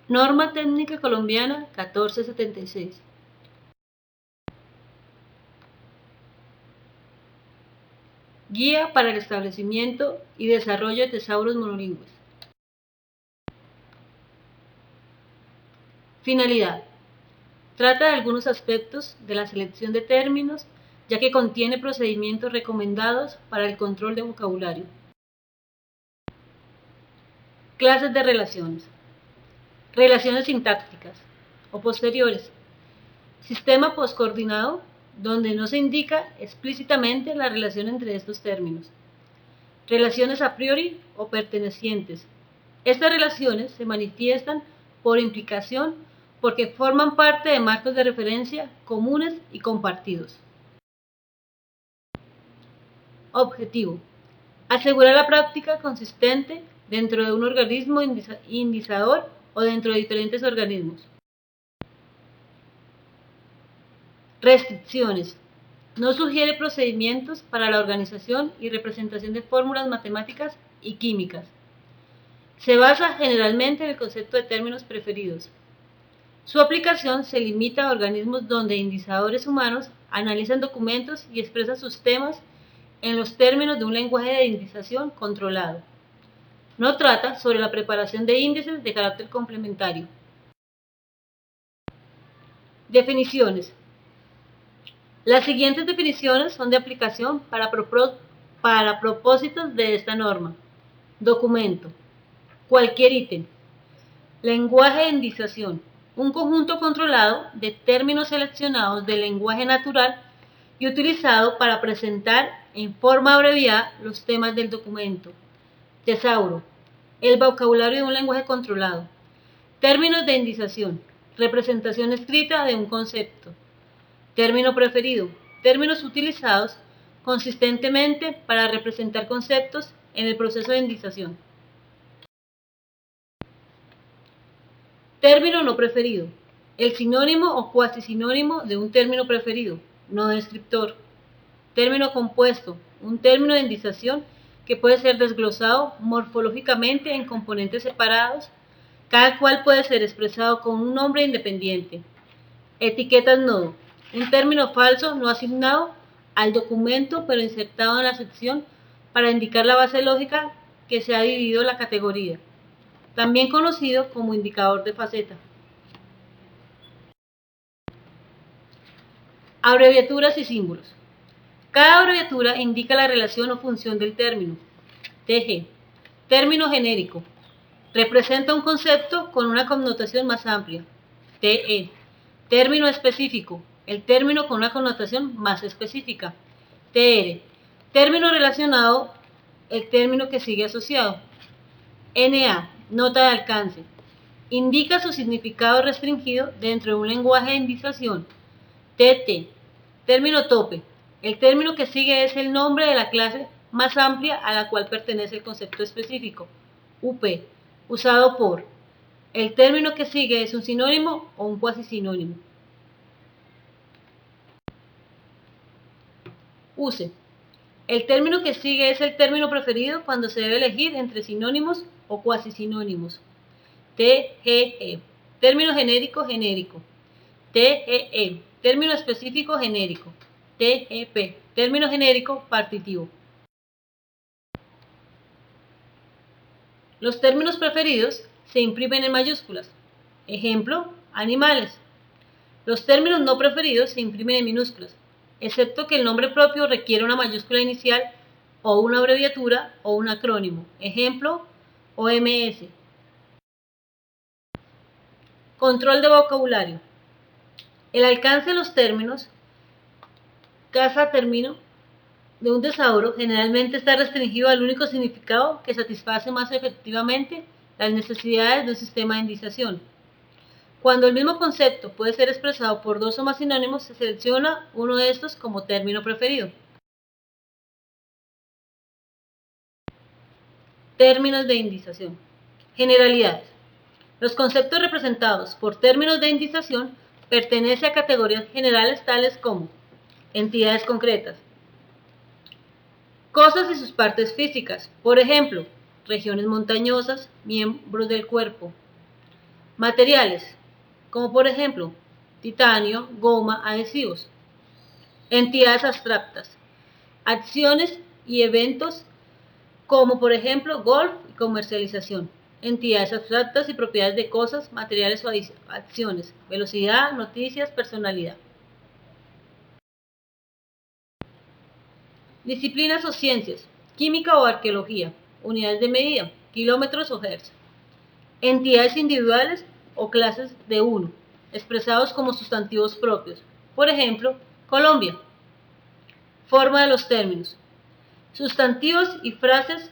Norma Técnica Colombiana 1476. Guía para el establecimiento y desarrollo de tesauros monolingües. Finalidad. Trata de algunos aspectos de la selección de términos, ya que contiene procedimientos recomendados para el control de vocabulario. Clases de relaciones. Relaciones sintácticas o posteriores. Sistema poscoordinado, donde no se indica explícitamente la relación entre estos términos. Relaciones a priori o pertenecientes. Estas relaciones se manifiestan por implicación porque forman parte de marcos de referencia comunes y compartidos. Objetivo. Asegurar la práctica consistente dentro de un organismo indizador o dentro de diferentes organismos. Restricciones. No sugiere procedimientos para la organización y representación de fórmulas matemáticas y químicas. Se basa generalmente en el concepto de términos preferidos. Su aplicación se limita a organismos donde indizadores humanos analizan documentos y expresan sus temas en los términos de un lenguaje de indización controlado. No trata sobre la preparación de índices de carácter complementario. Definiciones. Las siguientes definiciones son de aplicación para propósitos de esta norma. Documento. Cualquier ítem. Lenguaje de indización. Un conjunto controlado de términos seleccionados del lenguaje natural y utilizado para presentar en forma abreviada los temas del documento. Tesauro. El vocabulario de un lenguaje controlado. Términos de indización. Representación escrita de un concepto. Término preferido. Términos utilizados consistentemente para representar conceptos en el proceso de indización. Término no preferido. El sinónimo o cuasi sinónimo de un término preferido, no descriptor. Término compuesto. Un término de indización que puede ser desglosado morfológicamente en componentes separados, cada cual puede ser expresado con un nombre independiente. Etiquetas nodo. Un término falso no asignado al documento pero insertado en la sección para indicar la base lógica que se ha dividido la categoría, también conocido como indicador de faceta. Abreviaturas y símbolos. Cada abreviatura indica la relación o función del término. TG. Término genérico. Representa un concepto con una connotación más amplia. TE. Término específico. El término con una connotación más específica. TR. Término relacionado. El término que sigue asociado. NA. Nota de alcance. Indica su significado restringido dentro de un lenguaje de indización. TT. Término tope. El término que sigue es el nombre de la clase más amplia a la cual pertenece el concepto específico. UP. Usado por. El término que sigue es un sinónimo o un cuasi sinónimo. Use. El término que sigue es el término preferido cuando se debe elegir entre sinónimos o cuasi sinónimos. TGE. Término genérico genérico. TEE. Término específico genérico. TEP. Término genérico partitivo. Los términos preferidos se imprimen en mayúsculas. Ejemplo, animales. Los términos no preferidos se imprimen en minúsculas, excepto que el nombre propio requiere una mayúscula inicial o una abreviatura o un acrónimo. Ejemplo, OMS. Control de vocabulario. El alcance de los términos, cada término de un tesauro generalmente está restringido al único significado que satisface más efectivamente las necesidades de un sistema de indización. Cuando el mismo concepto puede ser expresado por dos o más sinónimos, se selecciona uno de estos como término preferido. Términos de indización. Generalidades. Los conceptos representados por términos de indización pertenecen a categorías generales tales como entidades concretas, cosas y sus partes físicas, por ejemplo, regiones montañosas, miembros del cuerpo, Materiales, como por ejemplo, titanio, goma, adhesivos. Entidades abstractas, acciones y eventos como por ejemplo golf y comercialización. Entidades abstractas y propiedades de cosas, materiales o acciones, velocidad, noticias, personalidad. Disciplinas o ciencias, química o arqueología, unidades de medida, kilómetros o hertz. Entidades individuales o clases de uno, expresados como sustantivos propios. Por ejemplo, Colombia. Forma de los términos. Sustantivos y frases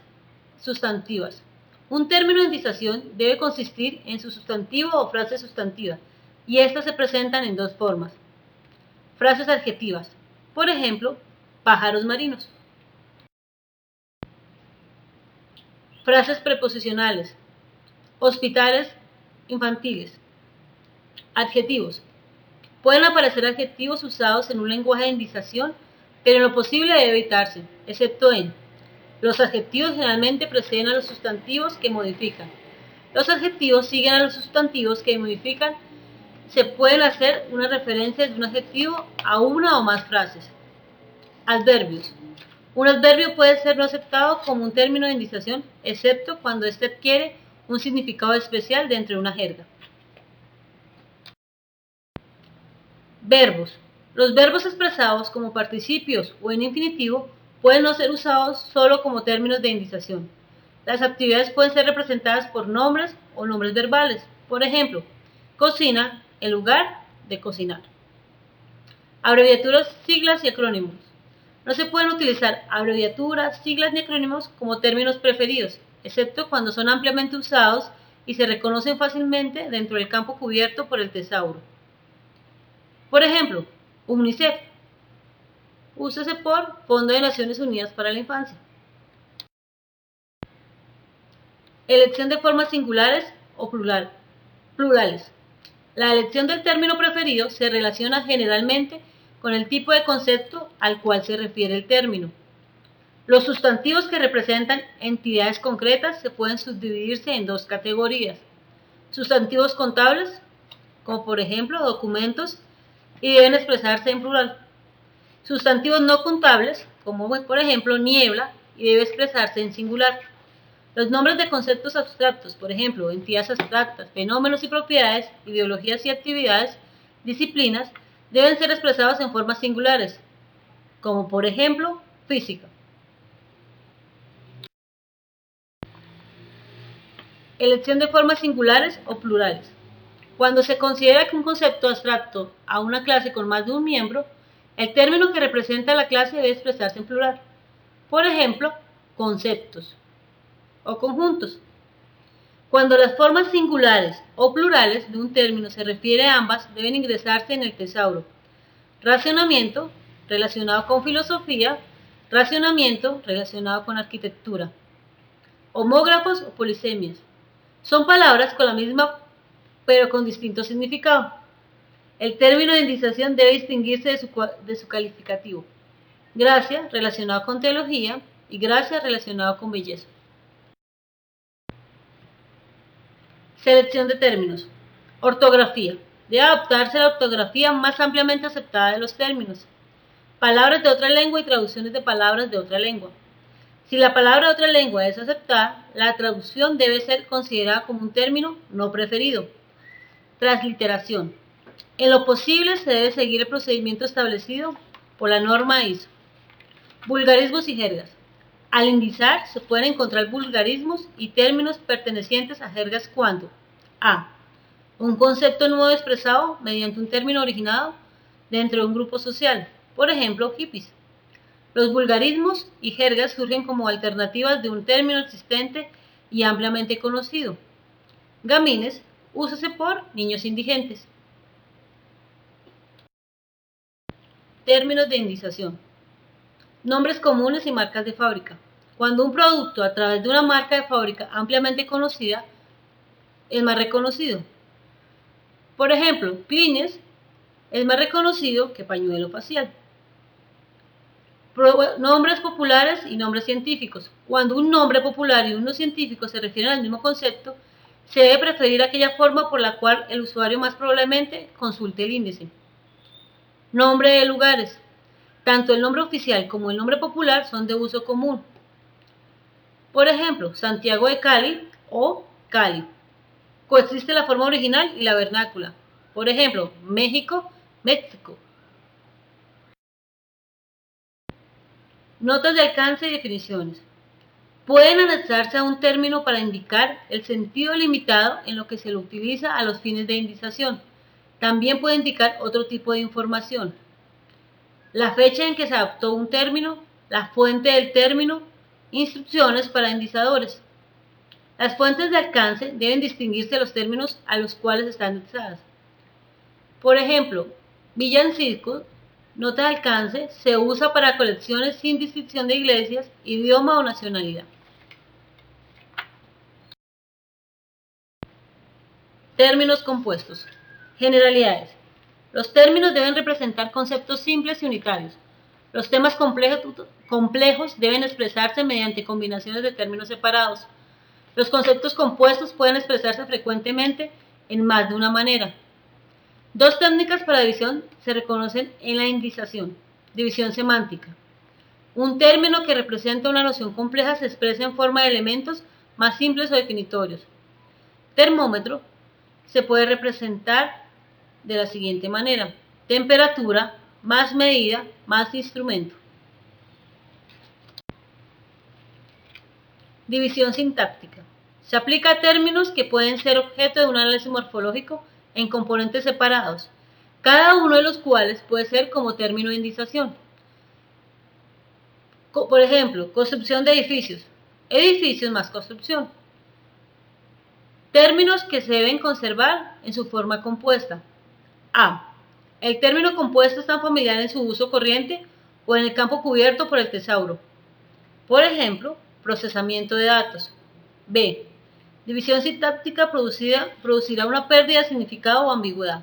sustantivas. Un término de indización debe consistir en su sustantivo o frase sustantiva, y estas se presentan en dos formas. Frases adjetivas. Por ejemplo, pájaros marinos. Frases preposicionales. Hospitales infantiles. Adjetivos. Pueden aparecer adjetivos usados en un lenguaje de indización, pero en lo posible debe evitarse, excepto en: los adjetivos generalmente preceden a los sustantivos que modifican. Los adjetivos siguen a los sustantivos que modifican. Se pueden hacer una referencia de un adjetivo a una o más frases. Adverbios. Un adverbio puede ser no aceptado como un término de indización, excepto cuando éste adquiere un significado especial dentro de una jerga. Verbos. Los verbos expresados como participios o en infinitivo pueden no ser usados solo como términos de indización. Las actividades pueden ser representadas por nombres o nombres verbales. Por ejemplo, cocina en lugar de cocinar. Abreviaturas, siglas y acrónimos. No se pueden utilizar abreviaturas, siglas ni acrónimos como términos preferidos, excepto cuando son ampliamente usados y se reconocen fácilmente dentro del campo cubierto por el tesauro. Por ejemplo, UNICEF. Úsese por Fondo de Naciones Unidas para la Infancia. Elección de formas singulares o plurales. La elección del término preferido se relaciona generalmente con el tipo de concepto al cual se refiere el término. Los sustantivos que representan entidades concretas se pueden subdividirse en dos categorías: sustantivos contables, como por ejemplo documentos, y deben expresarse en plural. Sustantivos no contables, como por ejemplo niebla, y debe expresarse en singular. Los nombres de conceptos abstractos, por ejemplo, entidades abstractas, fenómenos y propiedades, ideologías y actividades, disciplinas, deben ser expresados en formas singulares, como por ejemplo física. Elección de formas singulares o plurales. Cuando se considera que un concepto abstracto a una clase con más de un miembro, el término que representa a la clase debe expresarse en plural. Por ejemplo, conceptos o conjuntos. Cuando las formas singulares o plurales de un término se refiere a ambas, deben ingresarse en el tesauro. Racionamiento, relacionado con filosofía; racionamiento, relacionado con arquitectura. Homógrafos o polisemias. Son palabras con la misma pero con distinto significado. El término de indización debe distinguirse de su calificativo. Gracia, relacionado con teología, y gracia, relacionado con belleza. Selección de términos. Ortografía. Debe adoptarse la ortografía más ampliamente aceptada de los términos. Palabras de otra lengua y traducciones de palabras de otra lengua. Si la palabra de otra lengua es aceptada, la traducción debe ser considerada como un término no preferido. Transliteración. En lo posible se debe seguir el procedimiento establecido por la norma ISO. Vulgarismos y jergas. Al indizar se pueden encontrar vulgarismos y términos pertenecientes a jergas cuando: a. Un concepto nuevo expresado mediante un término originado dentro de un grupo social, por ejemplo, hippies. Los vulgarismos y jergas surgen como alternativas de un término existente y ampliamente conocido. Gamines, úsase por niños indigentes. Términos de indización. Nombres comunes y marcas de fábrica. Cuando un producto a través de una marca de fábrica ampliamente conocida es más reconocido. Por ejemplo, Kleenex es más reconocido que pañuelo facial. Nombres populares y nombres científicos. Cuando un nombre popular y uno científico se refieren al mismo concepto, Se debe preferir aquella forma por la cual el usuario más probablemente consulte el índice. Nombre de lugares. Tanto el nombre oficial como el nombre popular son de uso común. Por ejemplo, Santiago de Cali o Cali. Coexiste la forma original y la vernácula. Por ejemplo, México, México. Notas de alcance y definiciones. Pueden anexarse a un término para indicar el sentido limitado en lo que se lo utiliza a los fines de indización. También puede indicar otro tipo de información. La fecha en que se adoptó un término, la fuente del término, instrucciones para indizadores. Las fuentes de alcance deben distinguirse de los términos a los cuales están anexadas. Por ejemplo, villancico, nota de alcance, se usa para colecciones sin distinción de iglesias, idioma o nacionalidad. Términos compuestos. Generalidades. Los términos deben representar conceptos simples y unitarios. Los temas complejos deben expresarse mediante combinaciones de términos separados. Los conceptos compuestos pueden expresarse frecuentemente en más de una manera. Dos técnicas para división se reconocen en la indización. División semántica. Un término que representa una noción compleja se expresa en forma de elementos más simples o definitorios. Termómetro se puede representar de la siguiente manera: temperatura más medida más instrumento. División sintáctica. Se aplica a términos que pueden ser objeto de un análisis morfológico en componentes separados, cada uno de los cuales puede ser como término de indización. Por ejemplo, construcción de edificios. Edificios más construcción. Términos que se deben conservar en su forma compuesta. A. El término compuesto es tan familiar en su uso corriente o en el campo cubierto por el tesauro. Por ejemplo, procesamiento de datos. B. División sintáctica producirá una pérdida de significado o ambigüedad.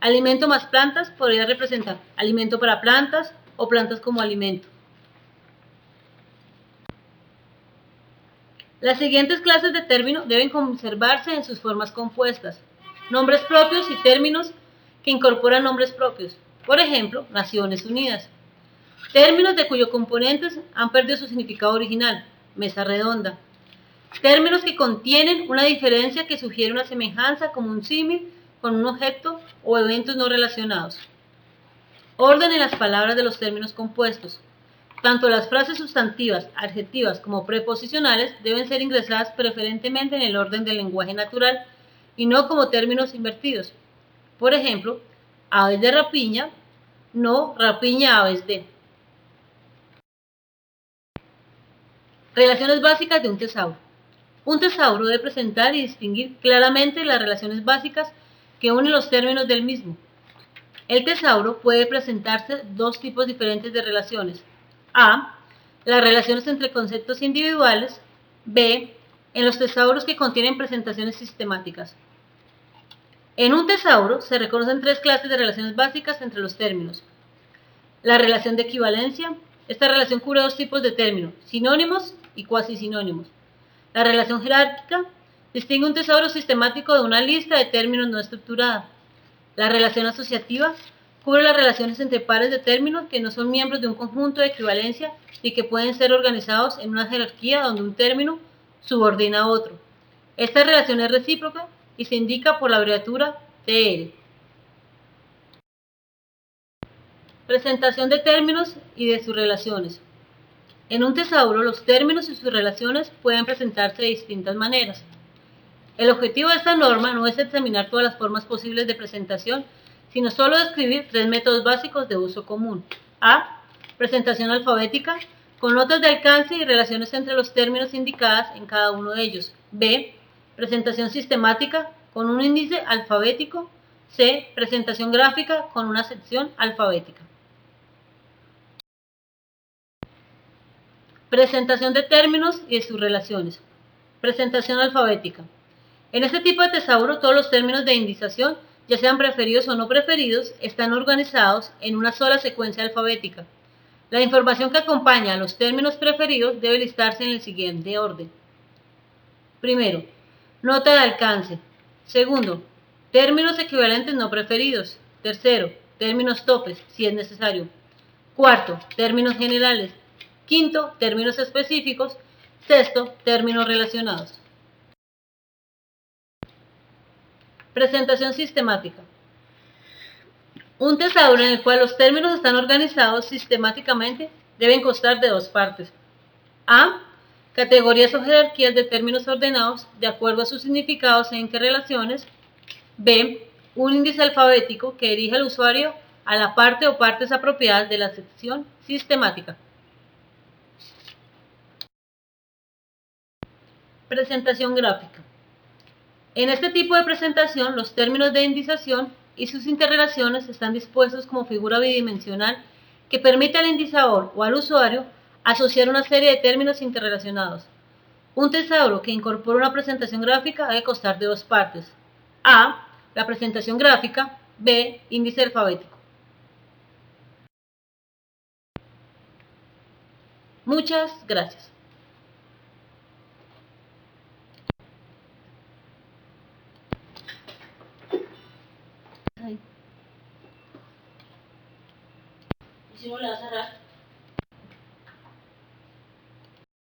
Alimento más plantas podría representar alimento para plantas o plantas como alimento. Las siguientes clases de términos deben conservarse en sus formas compuestas. Nombres propios y términos que incorporan nombres propios. Por ejemplo, Naciones Unidas. Términos de cuyos componentes han perdido su significado original. Mesa redonda. Términos que contienen una diferencia que sugiere una semejanza como un símil con un objeto o eventos no relacionados. Orden en las palabras de los términos compuestos. Tanto las frases sustantivas, adjetivas como preposicionales deben ser ingresadas preferentemente en el orden del lenguaje natural y no como términos invertidos. Por ejemplo, aves de rapiña, no rapiña aves de. Relaciones básicas de un tesauro. Un tesauro debe presentar y distinguir claramente las relaciones básicas que unen los términos del mismo. El tesauro puede presentarse dos tipos diferentes de relaciones. A. Las relaciones entre conceptos individuales. B. En los tesauros que contienen presentaciones sistemáticas. En un tesauro se reconocen tres clases de relaciones básicas entre los términos. La relación de equivalencia. Esta relación cubre dos tipos de términos, sinónimos y cuasi sinónimos. La relación jerárquica distingue un tesauro sistemático de una lista de términos no estructurada. La relación asociativa cubre las relaciones entre pares de términos que no son miembros de un conjunto de equivalencia y que pueden ser organizados en una jerarquía donde un término subordina a otro. Esta relación es recíproca y se indica por la abreviatura TR. Presentación de términos y de sus relaciones. En un tesauro, los términos y sus relaciones pueden presentarse de distintas maneras. El objetivo de esta norma no es examinar todas las formas posibles de presentación, sino solo describir tres métodos básicos de uso común. A. Presentación alfabética, con notas de alcance y relaciones entre los términos indicadas en cada uno de ellos. B. Presentación sistemática, con un índice alfabético. C. Presentación gráfica, con una sección alfabética. Presentación de términos y de sus relaciones. Presentación alfabética. En este tipo de tesauro, todos los términos de indización, ya sean preferidos o no preferidos, están organizados en una sola secuencia alfabética. La información que acompaña a los términos preferidos debe listarse en el siguiente orden. Primero, Nota de alcance. Segundo, términos equivalentes no preferidos. Tercero, términos topes, si es necesario. Cuarto, términos generales. Quinto, términos específicos. Sexto, términos relacionados. Presentación sistemática. Un tesauro en el cual los términos están organizados sistemáticamente deben constar de dos partes. A. Categorías o jerarquías de términos ordenados de acuerdo a sus significados e interrelaciones. B. Un índice alfabético que dirige al usuario a la parte o partes apropiadas de la sección sistemática. Presentación gráfica. En este tipo de presentación, los términos de indización y sus interrelaciones están dispuestos como figura bidimensional que permite al indizador o al usuario asociar una serie de términos interrelacionados. Un tesauro que incorpora una presentación gráfica debe constar de dos partes. A. La presentación gráfica. B. Índice alfabético. Muchas gracias. ¿Y si no le vas a cerrar?